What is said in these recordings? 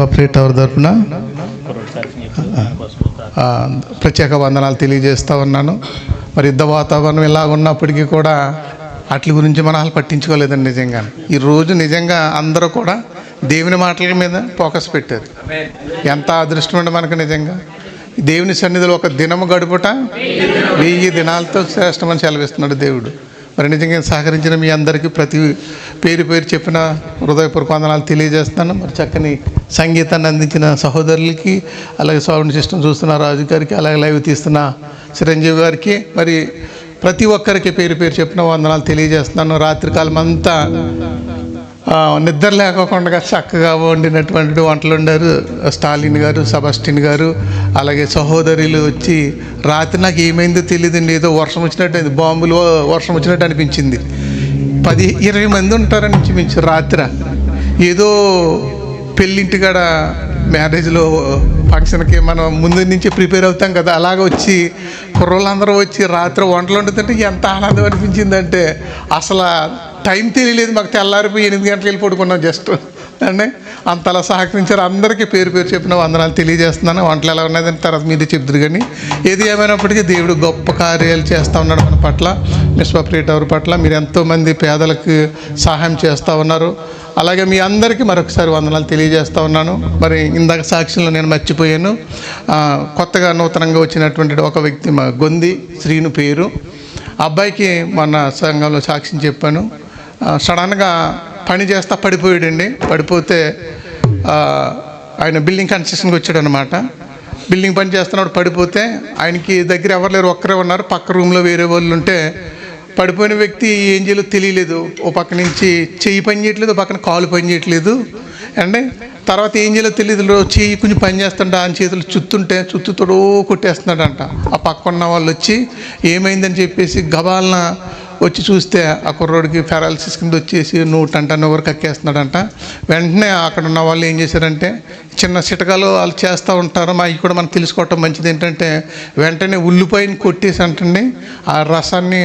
Misbah tower తరఫున ప్రత్యేక వందనాలు తెలియజేస్తూ ఉన్నాను. మరి యుద్ధ వాతావరణం ఇలా ఉన్నప్పటికీ కూడా వాటి గురించి మనం పట్టించుకోలేదండి. నిజంగా ఈరోజు నిజంగా అందరూ కూడా దేవుని మాటల మీద ఫోకస్ పెట్టారు. ఎంత అదృష్టం అండి మనకు. నిజంగా దేవుని సన్నిధిలో ఒక దినము గడుపుట 1000 దినాలతో శ్రేష్టమని సెలవిస్తున్నాడు దేవుడు. మరి నిజంగా సహకరించిన మీ అందరికీ ప్రతి పేరు పేరు చెప్పిన హృదయపూర్వక వందనాలు తెలియజేస్తున్నాను. మరి చక్కని సంగీతాన్ని అందించిన సహోదరులకి, అలాగే సౌండ్ సిస్టమ్ చూస్తున్న రాజు గారికి, అలాగే లైవ్ తీస్తున్న చిరంజీవి గారికి, మరి ప్రతి ఒక్కరికి పేరు పేరు చెప్పిన వందనాలు తెలియజేస్తున్నాను. రాత్రికాలం అంతా నిద్ర లేకోకుండా చక్కగా వండినటువంటి వంటలు వండారు స్టాలిన్ గారు, సెబాస్టిన్ గారు, అలాగే సహోదరులు వచ్చి రాత్రి నాకు ఏమైందో తెలియదండి, ఏదో వర్షం వచ్చినట్టు, బాంబులు వర్షం వచ్చినట్టు అనిపించింది. 10-20 మంది ఉంటారని మించి రాత్రి ఏదో పెళ్ళింటికాడ మ్యారేజ్లో ఫంక్షన్కి మనం ముందు నుంచి ప్రిపేర్ అవుతాం కదా, అలాగ వచ్చి కుర్రోళ్ళందరూ వచ్చి రాత్రి వంటలు వండుతుంటే ఎంత ఆనందం అనిపించిందంటే అసలు టైం తెలియలేదు మాకు. తెల్లారిపోయి 8 గంటలకు వెళ్ళి పడుకున్నాం జస్ట్ అండి. అంతలా సహకరించారు. అందరికీ పేరు పేరు చెప్పిన వందనాలు తెలియజేస్తున్నాను. వంటలు ఎలా ఉన్నదని తర్వాత మీరే చెప్తారు. కానీ ఏది ఏమైనప్పటికీ దేవుడు గొప్ప కార్యాలు చేస్తూ ఉన్నాడు మన పట్ల, మిస్బా టవర్ పట్ల. మీరు ఎంతోమంది పేదలకు సహాయం చేస్తూ ఉన్నారు. అలాగే మీ అందరికీ మరొకసారి వందనాలు తెలియజేస్తూ ఉన్నాను. మరి ఇందాక సాక్ష్యంలో నేను మర్చిపోయాను, కొత్తగా నూతనంగా వచ్చినటువంటి ఒక వ్యక్తి మా గొంది శ్రీను పేరు, అబ్బాయికి మొన్న సంఘంలో సాక్ష్యం చెప్పాను. సడన్గా పని చేస్తా పడిపోయాడండి. పడిపోతే ఆయన బిల్డింగ్ కన్స్ట్రక్షన్కి వచ్చాడు అనమాట. బిల్డింగ్ పని చేస్తున్నప్పుడు పడిపోతే ఆయనకి దగ్గర ఎవరు లేరు, ఒక్కరే ఉన్నారు. పక్క రూమ్లో వేరే వాళ్ళు ఉంటే పడిపోయిన వ్యక్తి ఏం చేయాలో తెలియలేదు. ఓ పక్క నుంచి చెయ్యి పని చేయట్లేదు, ఓ పక్కన కాలు పని చేయట్లేదు అండి. తర్వాత ఏం చేయాలో తెలియదు. చెయ్యి కొంచెం పని చేస్తుంటే ఆయన చేతులు చుత్తుతో కొట్టేస్తున్నాడంట. ఆ పక్క ఉన్న వాళ్ళు వచ్చి ఏమైందని చెప్పేసి గబాలన వచ్చి చూస్తే ఆ కుర్రోడికి పారాలిసిస్ కింద వచ్చేసి నూరు కక్కేస్తున్నాడంట. వెంటనే అక్కడ ఉన్న వాళ్ళు ఏం చేశారంటే, చిన్న చిటకాలు వాళ్ళు చేస్తూ ఉంటారు, మాకు కూడా మనకు తెలుసుకోవటం మంచిది ఏంటంటే, వెంటనే ఉల్లిపాయని కొట్టేసి అంటండి ఆ రసాన్ని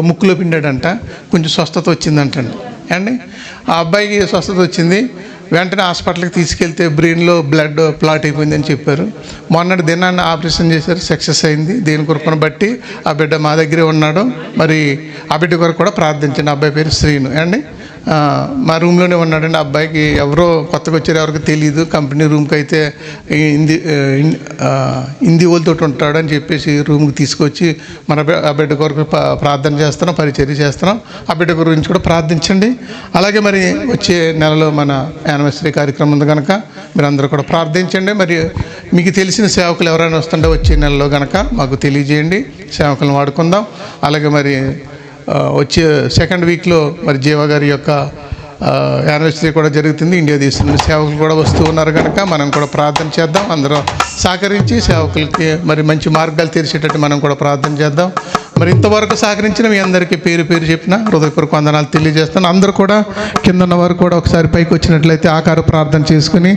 ముక్కులో పిండాడంట. కొంచెం స్వస్థత వచ్చిందంటండి అండి. ఆ అబ్బాయికి స్వస్థత వచ్చింది. వెంటనే హాస్పిటల్కి తీసుకెళ్తే బ్రెయిన్లో బ్లడ్ క్లాట్ అయిపోయిందని చెప్పారు. మొన్నటి దినాన్ని ఆపరేషన్ చేశారు, సక్సెస్ అయింది. దేని కొరకును బట్టి ఆ బిడ్డ మా దగ్గరే ఉన్నాడు. మరి ఆ బిడ్డ కొరకు కూడా ప్రార్థించండి. అబ్బాయి పేరు శ్రీను అండి. మా రూమ్లోనే ఉన్నాడండి. అబ్బాయికి ఎవరో కొత్తగా వచ్చారు, ఎవరికి తెలియదు. కంపెనీ రూమ్కి అయితే హిందీ వాళ్ళతో ఉంటాడని చెప్పేసి రూమ్కి తీసుకొచ్చి మన ఆ బిడ్డ కొరకు ప్రార్థన చేస్తున్నాం, పరిచర్య చేస్తున్నాం. ఆ బిడ్డ గురించి కూడా ప్రార్థించండి. అలాగే మరి వచ్చే నెలలో మన యానివర్సరీ కార్యక్రమం ఉంది కనుక మీరు అందరూ కూడా ప్రార్థించండి. మరి మీకు తెలిసిన సేవకులు ఎవరైనా వస్తుంటే వచ్చే నెలలో కనుక మాకు తెలియజేయండి, సేవకులను వాడుకుందాం. అలాగే మరి వచ్చే సెకండ్ వీక్లో మరి జీవ గారి యొక్క యానివర్సరీ కూడా జరుగుతుంది. ఇండియా దేశం నుండి సేవకులు కూడా వస్తూ ఉన్నారు కనుక మనం కూడా ప్రార్థన చేద్దాం. అందరూ సహకరించి సేవకులకి మరి మంచి మార్గాలు తెరిచేటట్టు మనం కూడా ప్రార్థన చేద్దాం. మరి ఇంతవరకు సహకరించిన మీ అందరికీ పేరు పేరు చెప్పిన హృదయపూర్వక వందనాలు తెలియజేస్తాను. అందరూ కూడా కింద ఉన్న వారు కూడా ఒకసారి పైకి వచ్చినట్లయితే ఆకార ప్రార్థన చేసుకుని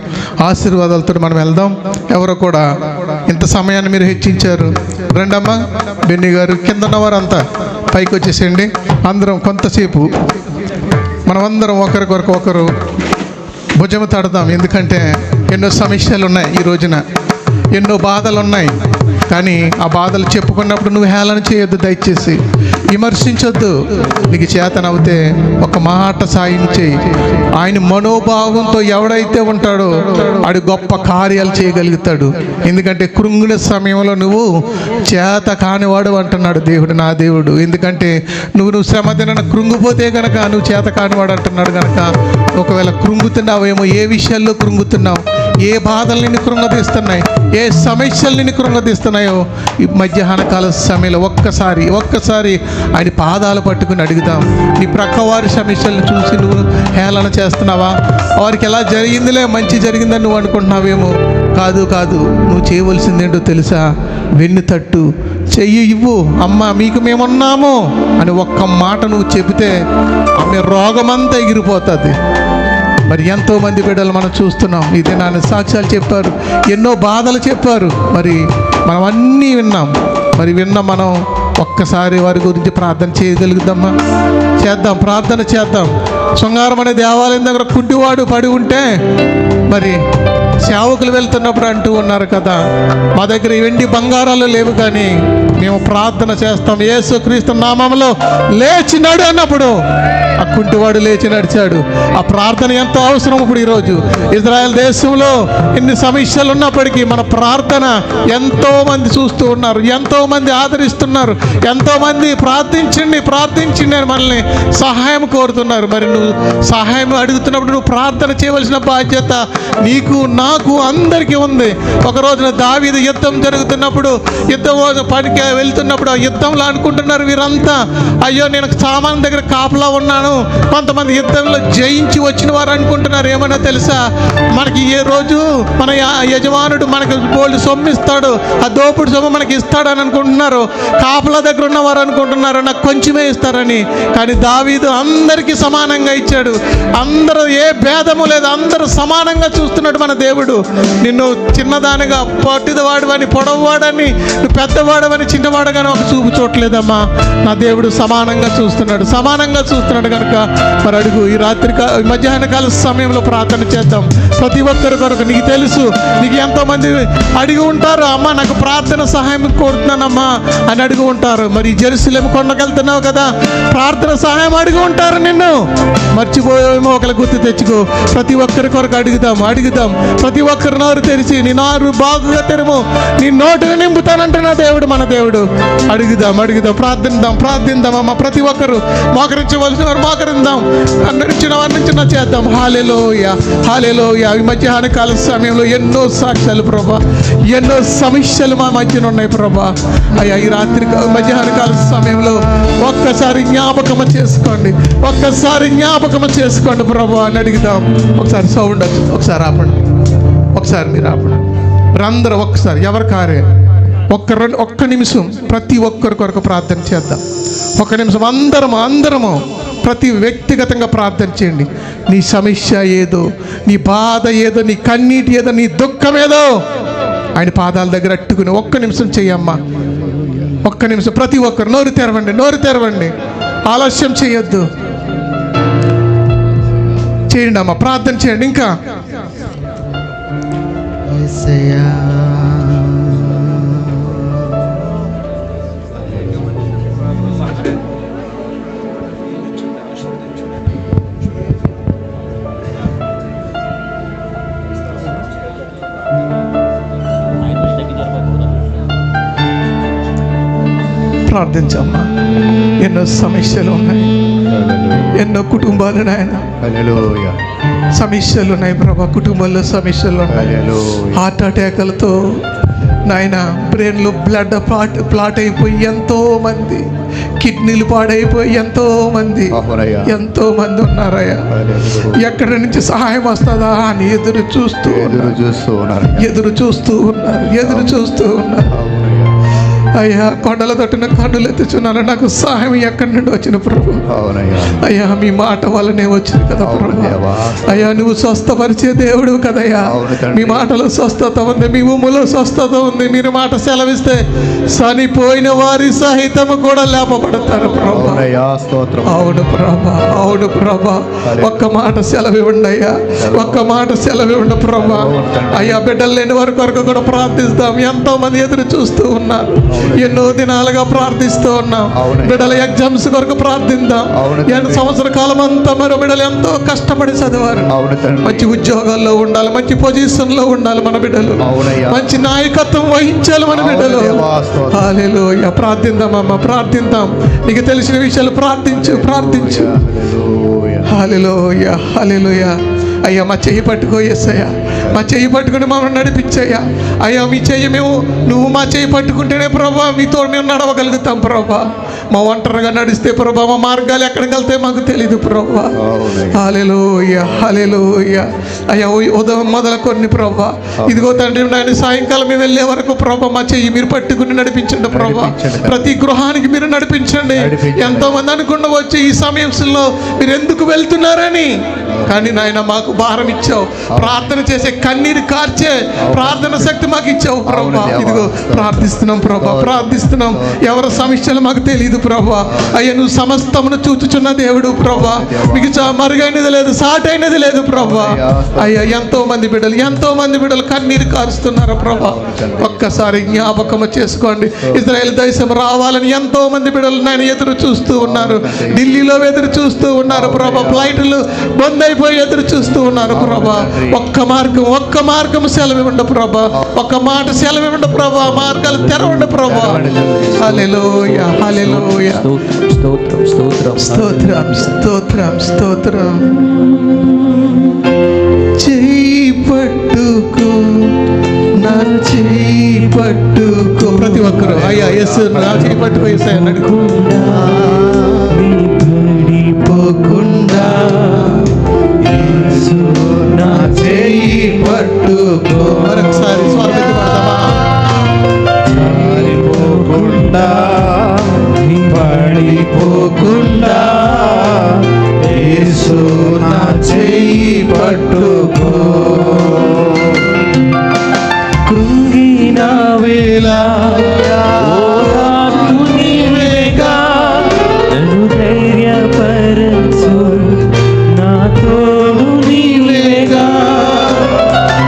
ఆశీర్వాదాలతో మనం వెళ్దాం. ఎవరో కూడా ఇంత సమయాన్ని మీరు హెచ్చించారు. రెండమ్మ బెన్నీ గారు, కింద ఉన్నవారు అంతా పైకి వచ్చేసేయండి. అందరం కొంతసేపు మనమందరం ఒకరికొరకు ఒకరు భుజము తడదాం. ఎందుకంటే ఎన్నో సమస్యలు ఉన్నాయి, ఈ రోజున ఎన్నో బాధలు ఉన్నాయి. కానీ ఆ బాధలు చెప్పుకున్నప్పుడు నువ్వు హేళన చేయొద్దు, దయచేసి విమర్శించొద్దు. నీకు చేతనవుతే ఒక మాట సాయం చేయి. ఆయన మనోభావంతో ఎవడైతే ఉంటాడో వాడు గొప్ప కార్యాలు చేయగలుగుతాడు. ఎందుకంటే కృంగిన సమయంలో నువ్వు చేత కానివాడు అంటున్నాడు దేవుడు, నా దేవుడు. ఎందుకంటే నువ్వు శ్రమ తిన కృంగిపోతే కనుక నువ్వు చేత కానివాడు అంటున్నాడు కనుక, ఒకవేళ కృంగుతున్నావేమో, ఏ విషయాల్లో కృంగుతున్నావు, ఏ బాధలు నిన్ను కృంగదీస్తున్నాయి, ఏ సమస్యలు నిన్ను కృంగదీస్తున్నాయో ఈ మధ్యాహ్న కాల సమయంలో ఒక్కసారి ఆయన పాదాలు పట్టుకుని అడుగుదాం. నీ ప్రక్క వారి సమస్యలను చూసి నువ్వు హేళన చేస్తున్నావా? వారికి ఎలా జరిగిందిలే, మంచి జరిగిందని నువ్వు అనుకుంటున్నావేమో. కాదు, నువ్వు చేయవలసిందేంటో తెలుసా? వెన్ను తట్టు, చెయ్యి ఇవ్వు, అమ్మ మీకు మేమున్నాము అని ఒక్క మాట నువ్వు చెబితే ఆమె రోగమంతా ఎగిరిపోతుంది. మరి ఎంతోమంది బిడ్డలు మనం చూస్తున్నాం. ఈ దినాన్ని సాక్ష్యాలు చెప్పారు, ఎన్నో బాధలు చెప్పారు. మరి మనం అన్నీ విన్నాం. మరి మనం ఒక్కసారి వారి గురించి ప్రార్థన చేయగలుగుతామా? చేద్దాం, ప్రార్థన చేద్దాం. శృంగారం అనే దేవాలయం దగ్గర కుంటివాడు పడి ఉంటే మరి సేవకులు వెళ్తున్నప్పుడు అంటూ ఉన్నారు కదా, మా దగ్గర వెండి బంగారాలు లేవు కానీ మేము ప్రార్థన చేస్తాం, యేసుక్రీస్తు నామములో లేచి నడు అన్నప్పుడు ఆ కుంటివాడు లేచి నడిచాడు. ఆ ప్రార్థన ఎంతో అవసరం. ఇప్పుడు ఈరోజు ఇజ్రాయెల్ దేశంలో ఎన్ని సమస్యలు ఉన్నప్పటికీ మన ప్రార్థన ఎంతో మంది చూస్తూ ఉన్నారు, ఎంతో మంది ఆదరిస్తున్నారు, ఎంతో మంది ప్రార్థించండి అని మనల్ని సహాయం కోరుతున్నారు. మరి నువ్వు సహాయం అడుగుతున్నప్పుడు నువ్వు ప్రార్థన చేయవలసిన బాధ్యత నీకు, నాకు, అందరికీ ఉంది. ఒక రోజున దావీదు యుద్ధం జరుగుతున్నప్పుడు, యుద్ధం పనికి వెళ్తున్నప్పుడు ఆ యుద్ధంలో అనుకుంటున్నారు వీరంతా, అయ్యో నేను సామాన్ దగ్గర కాపలా ఉన్నాను. కొంతమంది యుద్ధంలో జయించి వచ్చిన వారు అనుకుంటున్నారు ఏమన్నా తెలుసా, మనకి ఏ రోజు మన యజమానుడు మనకి బోల్డ్ సొమ్మిస్తాడు, ఆ దోపుడు సొమ్ము మనకి ఇస్తాడని అనుకుంటున్నారు. కాపలా దగ్గర ఉన్నవారు అనుకుంటున్నారు నాకు కొంచెమే ఇస్తారని. కానీ దావీదు అందరికీ సమానంగా ఇచ్చాడు. అందరూ ఏ భేదము లేదు, అందరూ సమానంగా చూస్తున్నాడు మన దేవుడు. నిన్ను చిన్నదానిగా పొట్టిదవాడవని, పొడవువాడని, నువ్వు పెద్దవాడవని, చిన్నవాడగానే ఒక చూపు చూడలేదమ్మా. నా దేవుడు సమానంగా చూస్తున్నాడు కనుక మరి అడుగు. ఈ మధ్యాహ్న కాల సమయంలో ప్రార్థన చేద్దాం. ప్రతి ఒక్కరి కొరకు నీకు తెలుసు, నీకు ఎంతోమంది అడిగి ఉంటారు, అమ్మ నాకు ప్రార్థన సహాయం కోరుతున్నానమ్మా అని అడిగి ఉంటారు. మరి జెరూసలేం కొండకెళ్తున్నావు కదా, ప్రార్థన సహాయం అడిగి ఉంటారు. నిన్ను మర్చిపోయేమో ఒకరి గుర్తు తెచ్చుకో. ప్రతి ఒక్కరి కొరకు అడుగుదాం. ప్రతి ఒక్కరి నోరు తెరిచి, నీ నోరు బాగుగా తెరుము, నీ నోటిని నింపుతానంటే నా దేవుడు, మన దేవుడు. అడుగుదాం, ప్రార్థిద్దాం అమ్మ. ప్రతి ఒక్కరు మోకరించవలసిన వారు మోకరిందాం, నడిచిన వారి నుంచి చేద్దాం. హల్లెలూయా. ఈ మధ్యాహ్న కాల సమయంలో ఎన్నో సాక్ష్యాలు ప్రభా, ఎన్నో సమస్యలు మా మధ్యన ఉన్నాయి ప్రభా. అయ్యా ఈ రాత్రి మధ్యాహ్న కాల సమయంలో ఒక్కసారి జ్ఞాపకము చేసుకోండి ప్రభా అని అడుగుదాం. ఒకసారి సౌండ్ ఒకసారి ఆపండి, ఒకసారి మీరు ఆపండి. అందరూ ఒక్కసారి ఎవరి కారే ఒక్క నిమిషం ప్రతి ఒక్కరి కొరకు ప్రార్థన చేద్దాం. ఒక్క నిమిషం అందరము ప్రతి వ్యక్తిగతంగా ప్రార్థన చేయండి. నీ సమస్య ఏదో, నీ బాధ ఏదో, నీ కన్నీటి ఏదో, నీ దుఃఖం ఏదో ఆయన పాదాల దగ్గర అట్టుకుని ఒక్క నిమిషం చెయ్యమ్మా. ఒక్క నిమిషం ప్రతి ఒక్కరు నోరు తెరవండి, ఆలస్యం చేయొద్దు. చేయండి అమ్మా, ప్రార్థన చేయండి. ఇంకా ప్రార్థించమ్మా. ఎన్నో సమస్యలు ఉన్నాయి, ఎన్నో కుటుంబాలు నాయన సమస్యలు ఉన్నాయి ప్రభా. కుటుంబాల్లో సమస్యలు ఉన్నాయి. హార్ట్ అటాక్లతో నాయన బ్రెయిన్లో బ్లడ్ ప్లాట్ అయిపోయి ఎంతో మంది, కిడ్నీలు పాడైపోయి ఎంతో మంది ఉన్నారయ్యా. ఎక్కడి నుంచి సహాయం వస్తుందా అని ఎదురు చూస్తూ ఉన్నారు. అయ్యా కొండల తట్టున కన్నులు ఎత్తుచున్నాను, నాకు సహాయం ఎక్కడి నుండి వచ్చిన ప్రభు. అయ్యా మీ మాట వల్లనే వచ్చింది కదా ప్రభు. అయ్యా నువ్వు స్వస్థపరిచే దేవుడు కదయ్యా. మీ మాటలో స్వస్థత ఉంది, మీ ఊములో స్వస్థత ఉంది. మీరు మాట సెలవిస్తే చనిపోయిన వారి సహితము కూడా లేపబడతారు ప్రభు. అవును ప్రభా. ఒక్క మాట సెలవివ్వండి అయ్యా, ఒక్క మాట సెలవివ్వండి ప్రభా. అయ్యా బిడ్డలు లేని వారి కొరకు కూడా ప్రార్థిస్తాం. ఎంతో మంది ఎదురు చూస్తూ ఉన్నారు, ఎన్నో దినాలుగా ప్రార్థిస్తూ ఉన్నాం. బిడ్డల ఎగ్జామ్స్ కొరకు ప్రార్థిద్దాం. సంవత్సర కాలం అంతా మరో బిడ్డలు ఎంతో కష్టపడి చదివారు. మంచి ఉద్యోగాల్లో ఉండాలి, మంచి పొజిషన్ లో ఉండాలి మన బిడ్డలు, మంచి నాయకత్వం వహించాలి మన బిడ్డలు. హల్లెలూయా. ప్రార్థిద్దామమ్మా, ప్రార్థిద్దాం. నీకు తెలిసిన విషయాలు ప్రార్థించు. హల్లెలూయా. అయ్యా మా చెయ్యి పట్టుకో యేసయ్యా, మా చెయ్యి పట్టుకుని మమ్మల్ని నడిపించయ్యా. అయ్యా మీ చెయ్యి నువ్వు మా చెయ్యి పట్టుకుంటేనే ప్రభా మీతో మేము నడవగలుగుతాం ప్రభా. మా ఒంటరిగా నడిస్తే ప్రభా మా మార్గాలు ఎక్కడికి వెళ్తే మాకు తెలీదు ప్రభా. హల్లెలూయా. అయ్యా ఉదయం మొదలుకొని ప్రభా, ఇదిగో తండ్రి నాయన సాయంకాలం మేము వెళ్ళే వరకు ప్రభా మా చెయ్యి మీరు పట్టుకుని నడిపించండి ప్రభా. ప్రతి గృహానికి మీరు నడిపించండి. ఎంతో మంది అనుకున్న వచ్చి ఈ సమయంలో మీరు ఎందుకు వెళ్తున్నారని కానీ నాయన మాకు భారం ఇచ్చావు, ప్రార్థన చేసే కన్నీరు కార్చే ప్రార్థన శక్తి మాకు ఇచ్చావు ప్రభా. ఇదిగో ప్రార్థిస్తున్నాం ప్రభా, ప్రార్థిస్తున్నాం. ఎవరి సమస్యలు మాకు తెలియదు ప్రభా. అయ్యా నువ్వు సమస్తమును చూచుచున్న దేవుడు ప్రభా. మీకు మరుగైనది లేదు, సాటైనది లేదు ప్రభా. అయ్యా ఎంతో మంది బిడ్డలు కన్నీరు కారుస్తున్నారు ప్రభా. ఒక్కసారి జ్ఞాపకం చేసుకోండి. ఇజ్రాయెల్ దేశం రావాలని ఎంతో మంది బిడ్డలు నేను ఎదురు చూస్తూ ఉన్నారు. ఢిల్లీలో ఎదురు చూస్తూ ఉన్నారు ప్రభా. ఫ్లైట్లు బంద్ అయిపోయి ఎదురు చూస్తూ ఉన్నారు ప్రభా. ఒక్క మార్గం సెలవివ్వండి ప్రభా. ఒక్క మాట సెలవివ్వండి ప్రభా. మార్గాలు తెరవండి ప్రభా. హల్లెలూయా, హల్లెలూయా. స్తోత్రం. చెయ్యి పట్టుకో, నా చెయ్యి పట్టుకో. ప్రతి ఒక్కరు అయ్యా యేసు నా చెయ్యి పట్టుకో యేసయ్య అన్నాడు. పడిపోకుండా యేసు నా చెయ్యి పట్టుకో. మరొకసారి స్వాగతం పడదామా? పడిపోకుండా యేసు నా చెయ్యి పట్టుకో. కృంగిన వేళ నీవేగా నన్ను ధైర్యపరచు, నా తోడు నీవేగా.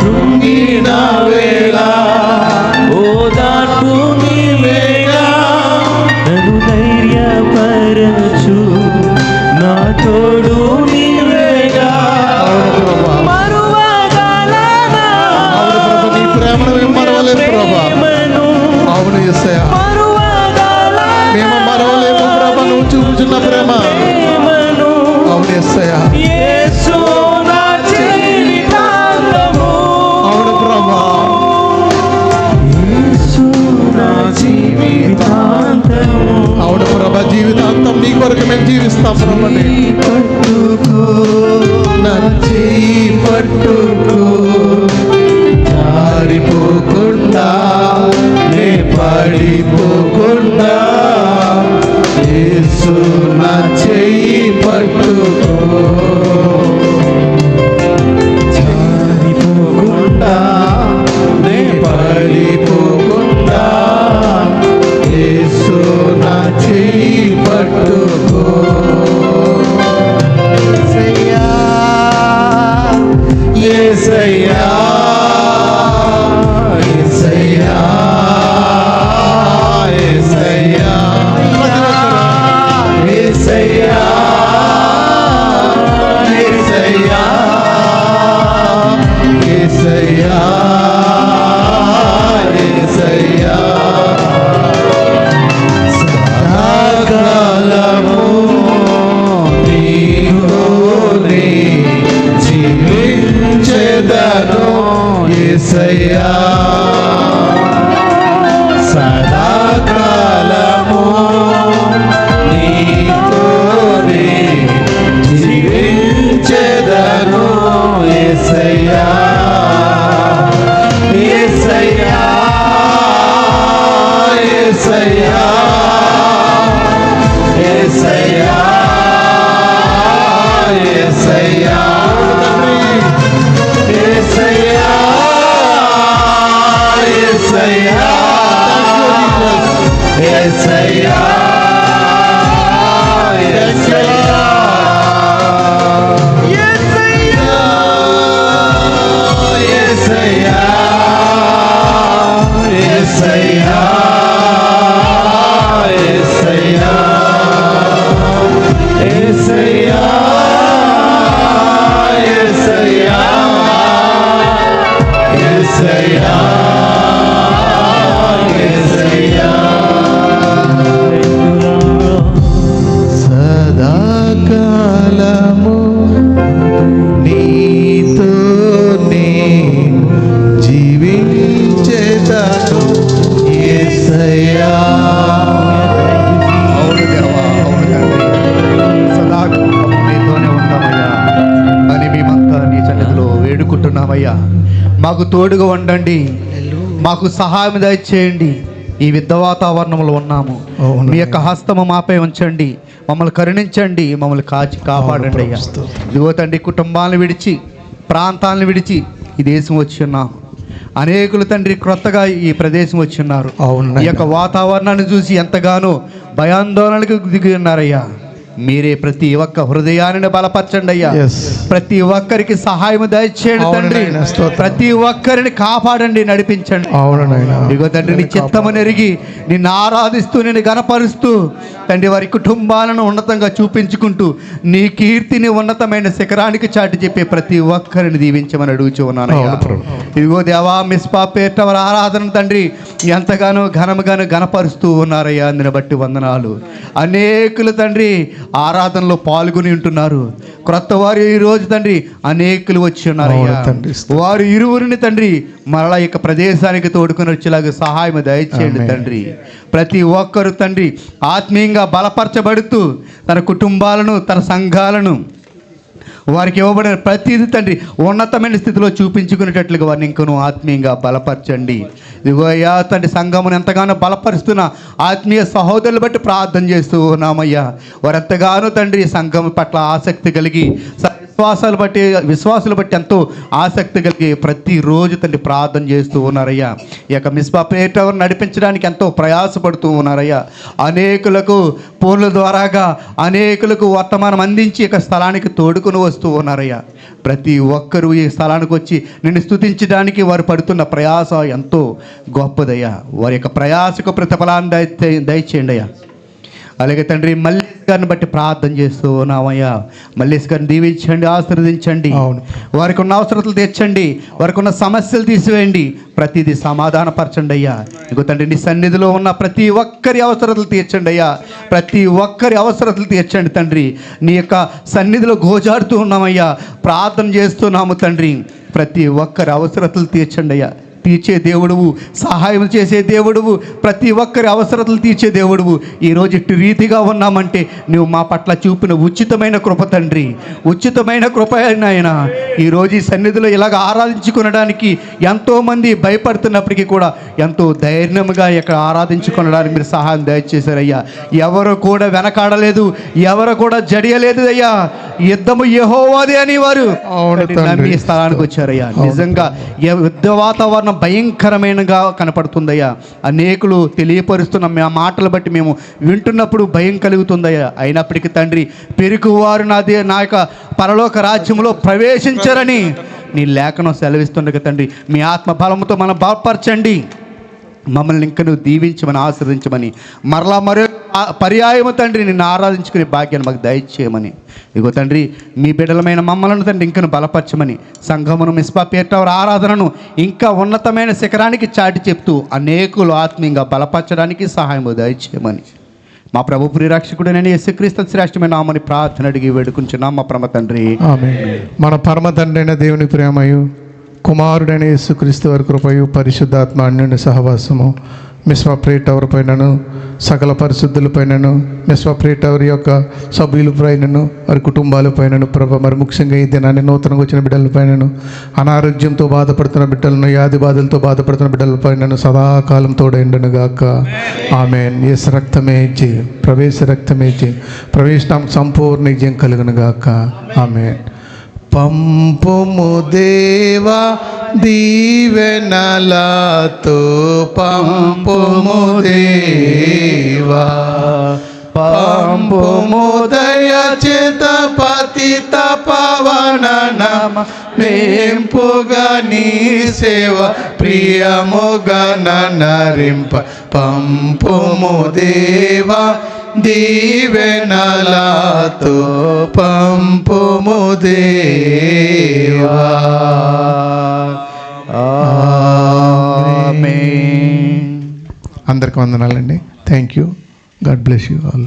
కృంగిన వేళ ఓదార్పు నీవేగా, నన్ను ధైర్యపరచు, నా తోడు నీవేగా. నీ ప్రేమను మేము మరవలేము ప్రభా. అవును యేసయ్యా, మేము మరవలేము ప్రభా నువ్వు చూపుచున్న ప్రేమ. అవును యేసయ్యా, అవును ప్రభా. అవును ప్రభా, జీవితాంతం నీ కొరకు మేము జీవిస్తాం ప్రభా. పట్టుకో, నన్ను చెయ్యి పట్టుకో, జారిపోకుండా నే పడిపోకుండా యేసు నా చెయ్యి పట్టుకో. జారిపోకుండా నే పడిపోకుండా యేసు నా చెయ్యి పట్టుకో. యేసయ్యా, యేసయ్యా, యేసయ్యా, యేసయ్యా, యేసయ్యా, యేసయ్యా, యేసయ్యా. సదాకాలము నీతోనే జీవించెదను యేసయ్యా. సదాకాలము నీతోనే జీవించెదను యేసయ్యా. యేసయ్యా, యేసయ్యా, యేసయ్యా, యేసయ్యా, యేసయ్యా, యేసయ్యా, యేసయ్యా, సదాకాలము నీతోనే జీవించెదను యేసయ్యా. అవును దేవా, అవును తండ్రి, సదాకాలం నీతోనే ఉంటామయ్యా అని మేమంతా నీ సన్నిధిలో వేడుకుంటున్నామయ్యా. మాకు తోడుగా ఉండండి, మాకు సహాయం దయచేయండి. ఈ యుద్ధ వాతావరణంలో ఉన్నాము, మీ యొక్క హస్తము మాపై ఉంచండి. మమ్మల్ని కరుణించండి, మమ్మల్ని కాచి కాపాడండి అయ్యా. ఇదిగో తండ్రి, కుటుంబాలను విడిచి ప్రాంతాలను విడిచి ఈ దేశం వచ్చి ఉన్నాం. అనేకులు తండ్రి క్రొత్తగా ఈ ప్రదేశం వచ్చి ఉన్నారు. ఈ యొక్క వాతావరణాన్ని చూసి ఎంతగానో భయాందోళనకు దిగి ఉన్నారయ్యా. మీరే ప్రతి ఒక్క హృదయాన్ని బలపరచండి అయ్యా. ప్రతి ఒక్కరికి సహాయం దయచేయండి తండ్రి. ప్రతి ఒక్కరిని కాపాడండి, నడిపించండి. ఇదిగో తండ్రి, నీ చిత్తమని ఎరిగి నిన్ను ఆరాధిస్తూ నిన్ను గణపరుస్తూ తండ్రి వారి కుటుంబాలను ఉన్నతంగా చూపించుకుంటూ నీ కీర్తిని ఉన్నతమైన శిఖరానికి చాటి చెప్పే ప్రతి ఒక్కరిని దీవించమని అడుగుచూ ఉన్నాను. ఇదిగో దేవా, మిస్పా పేట వారి ఆరాధన తండ్రి ఎంతగానో ఘనముగాను గణపరుస్తూ ఉన్నారయ్యా. అందుని బట్టి వందనాలు. అనేకులు తండ్రి ఆరాధనలో పాల్గొని ఉంటున్నారు. క్రొత్త వారు ఈ రోజు తండ్రి అనేకులు వచ్చి ఉన్నారయ్యా. వారు ఇరువురిని తండ్రి మరలా ఇక ప్రదేశానికి తోడుకొని వచ్చేలాగా సహాయం దయచేయండి తండ్రి. ప్రతి ఒక్కరు తండ్రి ఆత్మీయంగా బలపరచబడుతూ తన కుటుంబాలను, తన సంఘాలను, వారికి ఇవ్వబడిన ప్రతిదీ తండ్రి ఉన్నతమైన స్థితిలో చూపించుకునేటట్లుగా వారిని ఇంకనూ ఆత్మీయంగా బలపరచండి. ఇదిగో అయ్యా తండ్రి, సంఘమును ఎంతగానో బలపరుస్తున్న ఆత్మీయ సహోదరులు బట్టి ప్రార్థన చేస్తూ ఉన్నామయ్యా. వారు ఎంతగానో తండ్రి సంఘం పట్ల ఆసక్తి కలిగి, విశ్వాసాలు బట్టి ఎంతో ఆసక్తి కలిగి ప్రతిరోజు తండ్రి ప్రార్థన చేస్తూ ఉన్నారయ్యా. ఈ యొక్క మిస్బా ప్రేయర్ టవర్ నడిపించడానికి ఎంతో ప్రయాసపడుతూ ఉన్నారయ్యా. అనేకులకు ఫోన్ల ద్వారాగా అనేకులకు వర్తమానం అందించి ఇక స్థలానికి తోడుకుని వస్తూ ఉన్నారయ్యా. ప్రతి ఒక్కరూ ఈ స్థలానికి వచ్చి నిన్ను స్తుతించడానికి వారు పడుతున్న ప్రయాస ఎంతో గొప్పదయ్యా. వారి యొక్క ప్రయాసకు ప్రతిఫలాన్ని దయచేయండి అయ్యా. అలాగే తండ్రి, మల్లేష్ గారిని బట్టి ప్రార్థన చేస్తూ ఉన్నామయ్యా. మల్లేష్ గారిని దీవించండి, ఆశీర్వదించండి. వారికి ఉన్న అవసరతలు తీర్చండి, వారికి ఉన్న సమస్యలు తీసివేయండి, ప్రతిదీ సమాధానపరచండి అయ్యా. ఇగో తండ్రి, నీ సన్నిధిలో ఉన్న ప్రతి ఒక్కరి అవసరతలు తీర్చండి అయ్యా. ప్రతి ఒక్కరి అవసరతలు తీర్చండి తండ్రి. నీ యొక్క సన్నిధిలో గోజాడుతూ ఉన్నామయ్యా, ప్రార్థన చేస్తున్నాము తండ్రి. ప్రతి ఒక్కరి అవసరతలు తీర్చండి అయ్యా. తీర్చే దేవుడువు, సహాయం చేసే దేవుడువు, ప్రతి ఒక్కరి అవసరతలు తీర్చే దేవుడువు. ఈరోజు ఇటు రీతిగా ఉన్నామంటే నువ్వు మా పట్ల చూపిన ఉచితమైన కృప తండ్రి, ఉచితమైన కృప నాయన. ఈరోజు ఈ సన్నిధిలో ఇలాగ ఆరాధించుకొనడానికి ఎంతోమంది భయపడుతున్నప్పటికీ కూడా ఎంతో ధైర్యంగా ఇక్కడ ఆరాధించుకొనడానికి మీరు సహాయం దయచేశారయ్యా. ఎవరు కూడా వెనకాడలేదు, ఎవరు కూడా జడియలేదు అయ్యా. యుద్ధము యెహోవాదే అని వారు నమ్మి స్థలానికి వచ్చారయ్యా. నిజంగా యుద్ధ వాతావరణం భయంకరమైనగా కనపడుతుందయ్యా. అనేకులు తెలియపరుస్తున్న మా మాటలు బట్టి మేము వింటున్నప్పుడు భయం కలుగుతుందయ్యా. అయినప్పటికీ తండ్రి, పెరుగువారు నా యొక్క పరలోక రాజ్యంలో ప్రవేశించరని నీ లేఖనం సెలవిస్తుండగా తండ్రి, మీ ఆత్మ బలముతో మనం బలపరచండి, మమ్మల్ని ఇంకా నువ్వు దీవించమని, ఆశీర్వదించమని, మరలా మరో పర్యాయము తండ్రి నిన్ను ఆరాధించుకునే భాగ్యాన్ని మాకు దయచేయమని. ఇగో తండ్రి, మీ బిడ్డలమైన మమ్మల్ని తండ్రి ఇంకను బలపరచమని, సంఘమును మిస్బా ప్రేయర్ టవర్ ఆరాధనను ఇంకా ఉన్నతమైన శిఖరానికి చాటి చెప్తూ అనేకులు ఆత్మీయంగా బలపరచడానికి సహాయం దయచేయమని మా ప్రభు ప్రియరక్షకుడు నేను యేసుక్రీస్తు శ్రేష్టమైన నామని ప్రార్థన అడిగి వేడుకుంటున్నాం మా పరమ తండ్రి. మన పరమ తండ్రి అయిన దేవుని ప్రేమయు, కుమారుడైన యేసుక్రీస్తు వారి కృపయు, పరిశుద్ధాత్మ అన్యోన్య సహవాసము మిస్బా ప్రేయర్ టవర్ పైనను, సకల పరిశుద్ధులపైనను, మిస్బా ప్రేయర్ టవర్ యొక్క సభ్యులపైనను, వారి కుటుంబాలపైనను ప్రభ, మరి ముఖ్యంగా ఈ దినాన్ని నూతనంగా వచ్చిన బిడ్డలపైనను, అనారోగ్యంతో బాధపడుతున్న బిడ్డలను, వ్యాధి బాధలతో బాధపడుతున్న బిడ్డలపైనను సదాకాలం తోడైండును గాక. ఆమేన్. యేసు రక్తమే జయం, ప్రవేశ రక్తమే జయం, ప్రవేశం సంపూర్ణ విజయం కలుగును గాక. ఆమేన్. పంపుము దేవా దీవెనలతో, పంపుము దేవా, పంపుము దయచేత పతిత పవన నమ మేంపుగా నీ సేవ ప్రియముగా నరింప. పంపుము దేవా దీవెనలతో, పంపుము దేవా. ఆమేన్. అందరికి వందనాలండి. Thank you. God bless you all.